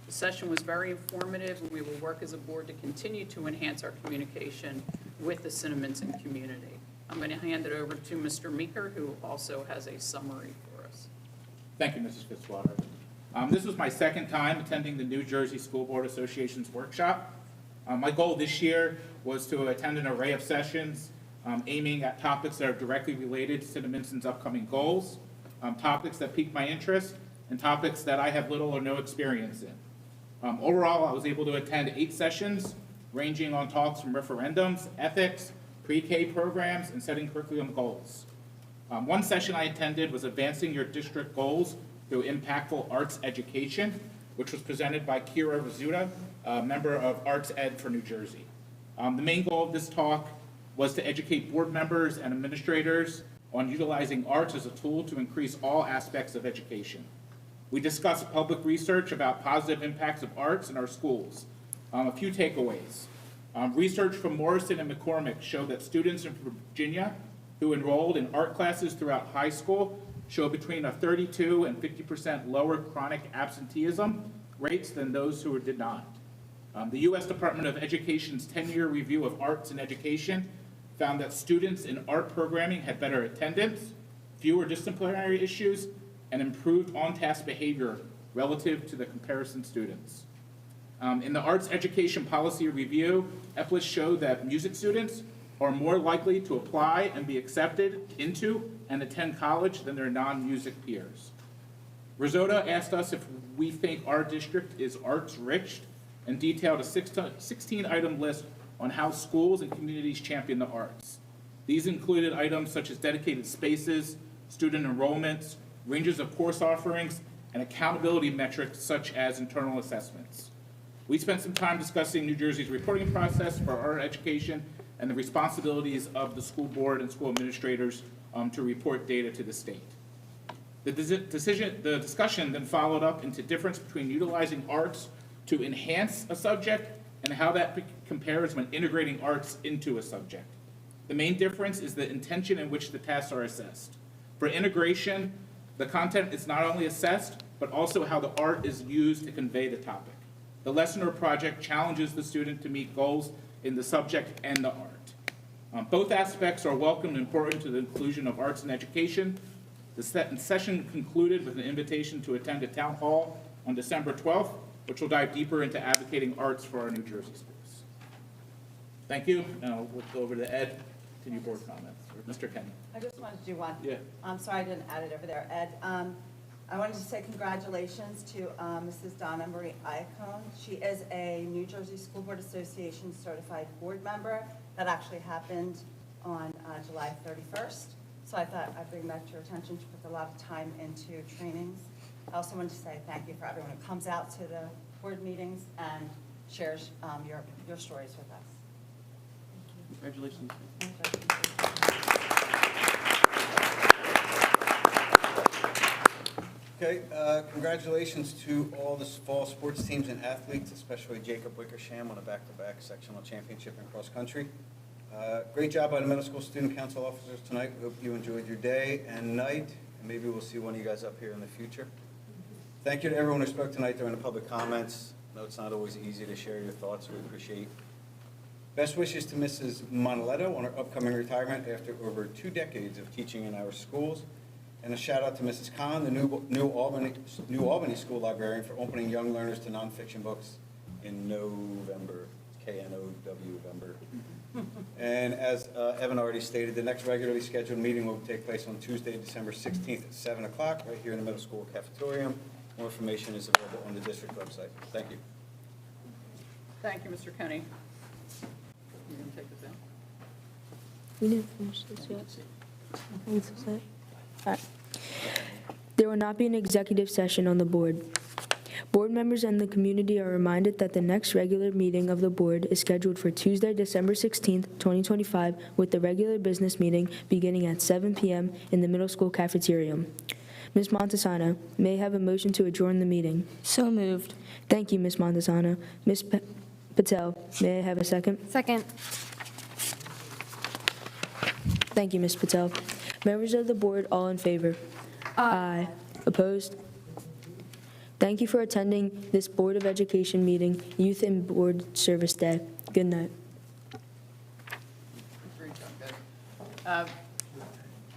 The session was very informative, and we will work as a board to continue to enhance our communication with the Cinnaminson community. I'm going to hand it over to Mr. Meeker, who also has a summary for us. Thank you, Mrs. Fitzwater. This was my second time attending the New Jersey School Board Association's workshop. My goal this year was to attend an array of sessions aiming at topics that are directly related to Cinnaminson's upcoming goals, topics that piqued my interest, and topics that I have little or no experience in. Overall, I was able to attend 8 sessions, ranging on talks from referendums, ethics, pre-K programs, and setting curriculum goals. One session I attended was Advancing Your District Goals Through Impactful Arts Education, which was presented by Kira Rizzuta, a member of Arts Ed for New Jersey. The main goal of this talk was to educate board members and administrators on utilizing arts as a tool to increase all aspects of education. We discussed public research about positive impacts of arts in our schools. A few takeaways. Research from Morrison and McCormick showed that students in Virginia who enrolled in art classes throughout high school show between a 32% and 50% lower chronic absenteeism rates than those who did not. The U.S. Department of Education's 10-year review of arts in education found that students in art programming had better attendance, fewer disciplinary issues, and improved on-task behavior relative to the comparison students. In the Arts Education Policy Review, EPLIS showed that music students are more likely to apply and be accepted into and attend college than their non-music peers. Risotto asked us if we think our district is arts-rich and detailed a 16-item list on how schools and communities champion the arts. These included items such as dedicated spaces, student enrollments, ranges of course offerings, and accountability metrics such as internal assessments. We spent some time discussing New Jersey's reporting process for art education and the responsibilities of the school board and school administrators to report data to the state. The discussion then followed up into difference between utilizing arts to enhance a subject and how that compares when integrating arts into a subject. The main difference is the intention in which the tasks are assessed. For integration, the content is not only assessed, but also how the art is used to convey the topic. The lesson or project challenges the student to meet goals in the subject and the art. Both aspects are welcome and important to the inclusion of arts in education. The session concluded with an invitation to attend a town hall on December 12th, which will dive deeper into advocating arts for our New Jersey schools. Thank you. Now we'll go over to Ed, continue board comments, or Mr. Kenny. I just wanted to do one. Yeah. I'm sorry I didn't add it over there. Ed, I wanted to say congratulations to Mrs. Donna Marie Iacone. She is a New Jersey School Board Association certified board member. That actually happened on July 31st. So I thought I'd bring that to your attention. She put a lot of time into trainings. I also wanted to say thank you for everyone who comes out to the board meetings and shares your stories with us. Congratulations. Okay, congratulations to all the fall sports teams and athletes, especially Jacob Wickersham on a back-to-back sectional championship in cross-country. Great job by the middle school student council officers tonight. We hope you enjoyed your day and night, and maybe we'll see one of you guys up here in the future. Thank you to everyone who spoke tonight during the public comments. I know it's not always easy to share your thoughts. We appreciate. Best wishes to Mrs. Monaletto on her upcoming retirement after over 2 decades of teaching in our schools. And a shout out to Mrs. Khan, the New Albany School Librarian, for opening young learners to nonfiction books in November, K-N-O-W-November. And as Evan already stated, the next regularly scheduled meeting will take place on Tuesday, December 16th at 7 o'clock, right here in the middle school cafeteria. More information is available on the district website. Thank you. Thank you, Mr. Kenny. You going to take this down? We didn't finish this yet. All right. There will not be an executive session on the board. Board members and the community are reminded that the next regular meeting of the board is scheduled for Tuesday, December 16th, 2025, with the regular business meeting beginning at 7 p.m. in the middle school cafeteria. Ms. Montesano, may I have a motion to adjourn the meeting? So moved. Thank you, Ms. Montesano. Ms. Patel, may I have a second? Second. Thank you, Ms. Patel. Members of the board, all in favor? Aye. Opposed? Thank you for attending this Board of Education meeting, Youth and Board Service Day. Good night. Great job, guys.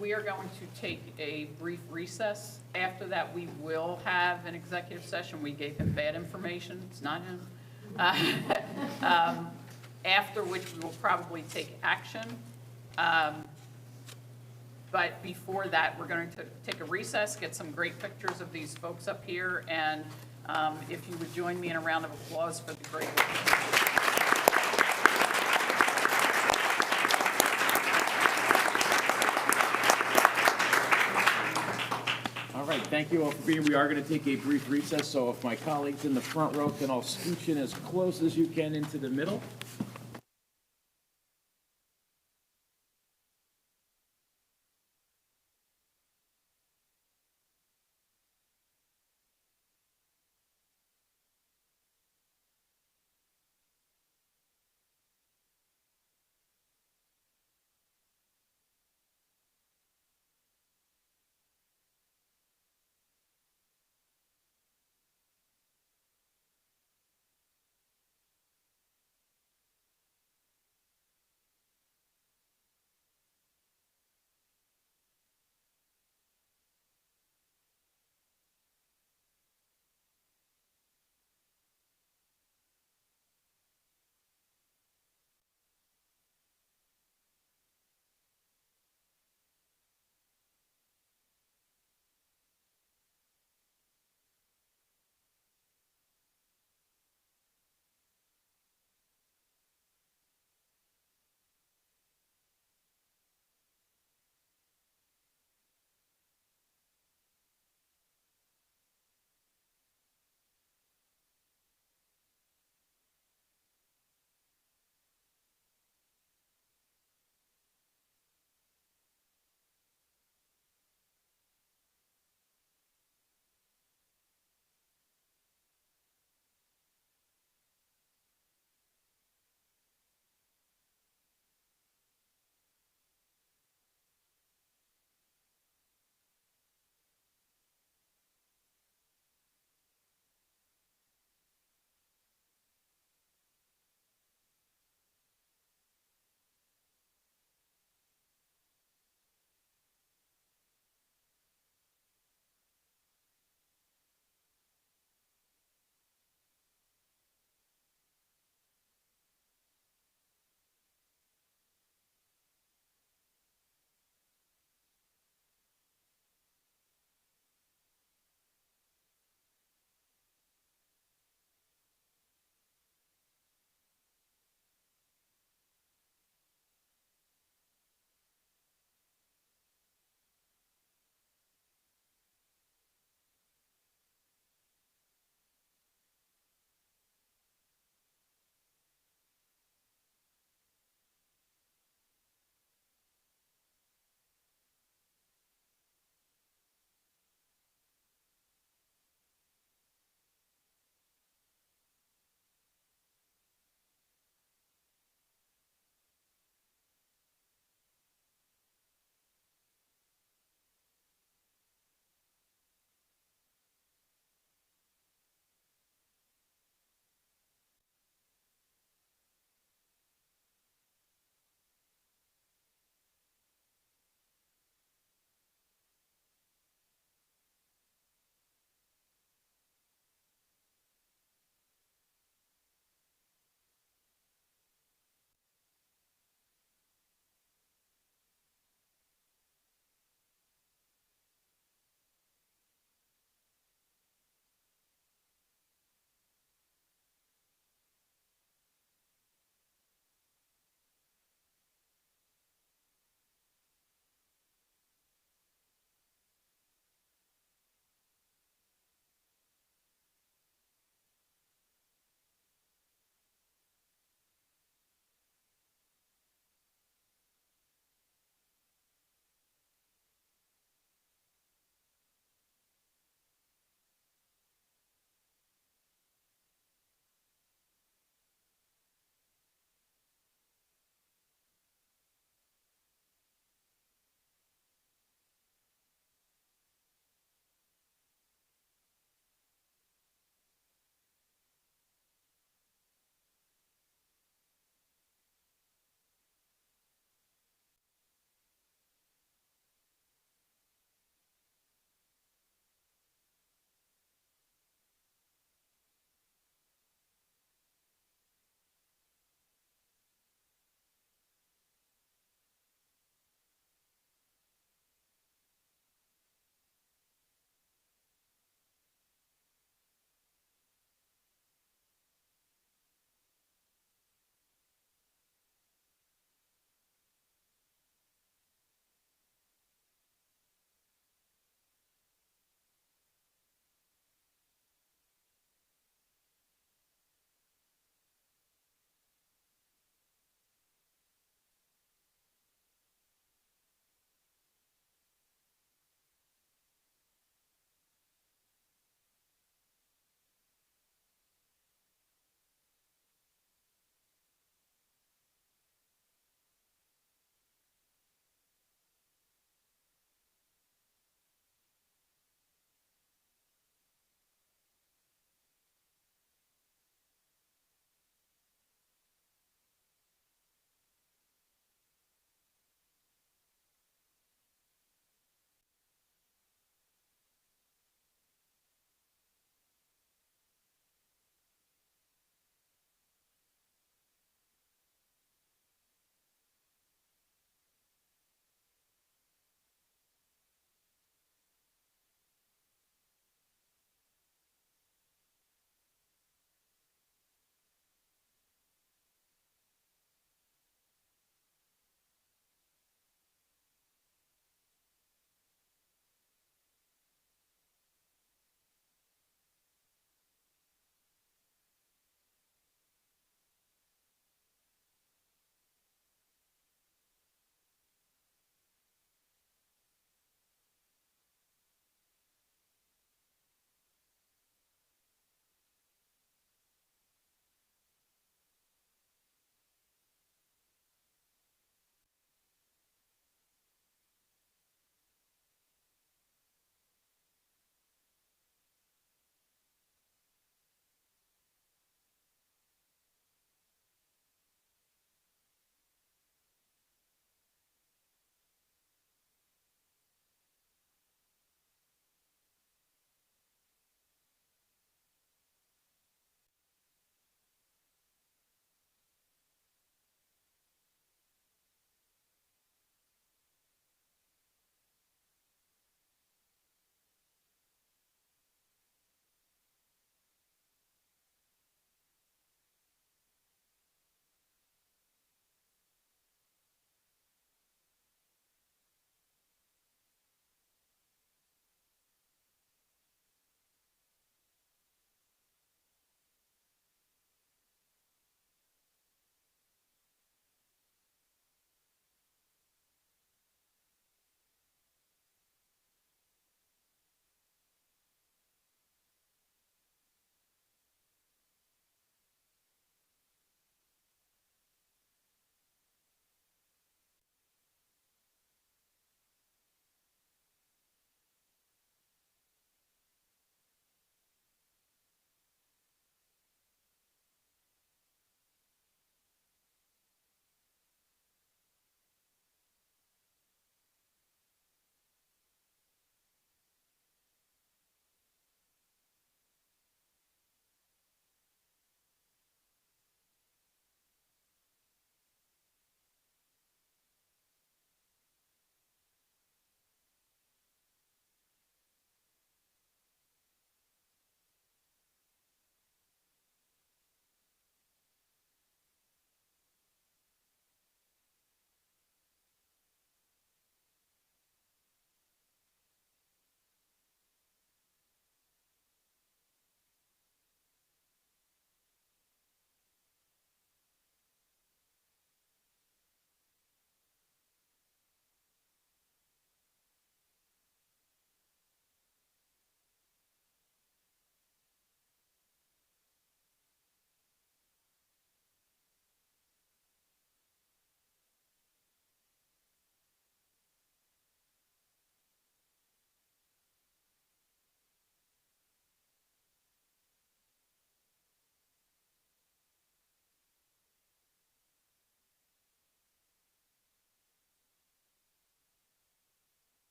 We are going to take a brief recess. After that, we will have an executive session. We gave him bad information. It's not him. After which we will probably take action. But before that, we're going to take a recess, get some great pictures of these folks up here, and if you would join me in a round of applause for the great work. All right, thank you all for being here. We are going to take a brief recess, so if my colleagues in the front row can all scooch in as close as you can into the middle.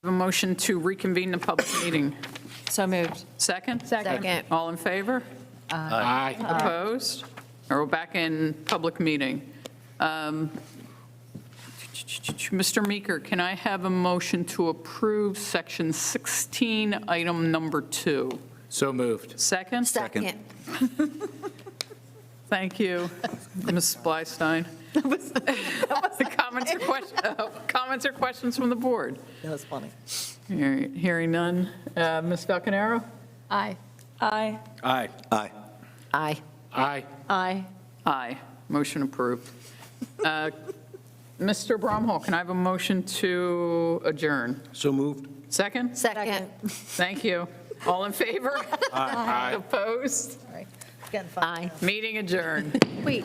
a motion to reconvene the public meeting. So moved. Second? Second. All in favor? Aye. Opposed? Or we're back in public meeting. Mr. Meeker, can I have a motion to approve Section 16, item number 2? So moved. Second? Second. Thank you, Ms. Blystein. Comments or questions from the board? That was funny. Hearing none. Ms. Falconero? Aye. Aye. Aye. Aye. Aye. Aye. Aye. Aye. Motion approved. Mr. Bromhall, can I have a motion to adjourn? So moved. Second? Second. Thank you. All in favor? Aye. Opposed? Aye. Meeting adjourned. Wait.